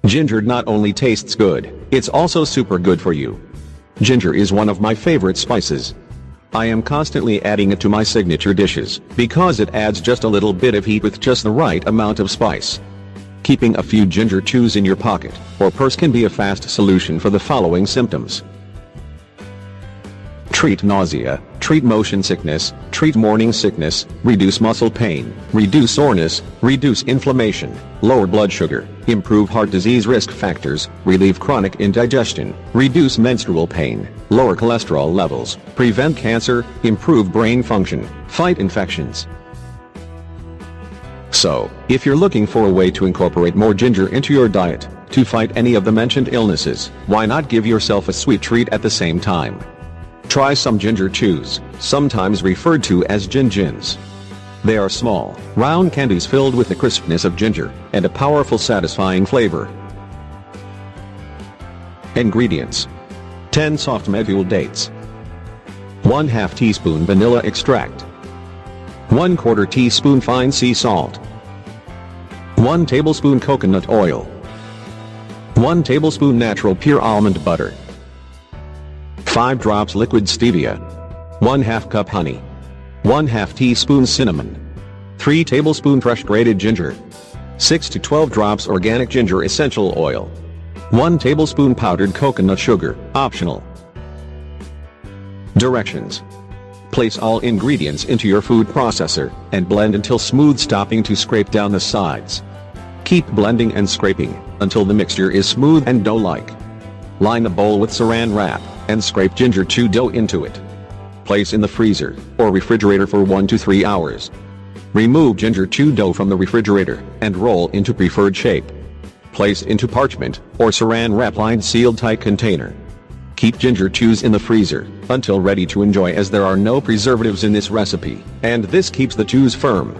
Ginger not only tastes good, it's also super good for you. Ginger is one of my favorite spices. I am constantly adding it to my signature dishes, because it adds just a little bit of heat with just the right amount of spice. Keeping a few ginger chews in your pocket or purse can be a fast solution for the following symptoms. Treat nausea, treat motion sickness, treat morning sickness, reduce muscle pain, reduce soreness, reduce inflammation, lower blood sugar, improve heart disease risk factors, relieve chronic indigestion, reduce menstrual pain, lower cholesterol levels, prevent cancer, improve brain function, fight infections. So, if you're looking for a way to incorporate more ginger into your diet, to fight any of the mentioned illnesses, why not give yourself a sweet treat at the same time? Try some ginger chews, sometimes referred to as gin-gins. They are small, round candies filled with the crispness of ginger, and a powerful satisfying flavor. Ingredients: 10 soft medjool dates, 1/2 teaspoon vanilla extract, 1/4 teaspoon fine sea salt, 1 tablespoon coconut oil, 1 tablespoon natural pure almond butter, 5 drops liquid stevia, 1/2 cup honey, 1/2 teaspoon cinnamon, 3 tablespoon fresh grated ginger, 6 to 12 drops organic ginger essential oil, 1 tablespoon powdered coconut sugar, optional. Directions: place all ingredients into your food processor, and blend until smooth, stopping to scrape down the sides. Keep blending and scraping, until the mixture is smooth and dough-like. Line the bowl with saran wrap, and scrape ginger chew dough into it. Place in the freezer, or refrigerator for 1 to 3 hours. Remove ginger chew dough from the refrigerator, and roll into preferred shape. Place into parchment, or saran wrap lined sealed tight container. Keep ginger chews in the freezer, until ready to enjoy, as there are no preservatives in this recipe, and this keeps the chews firm.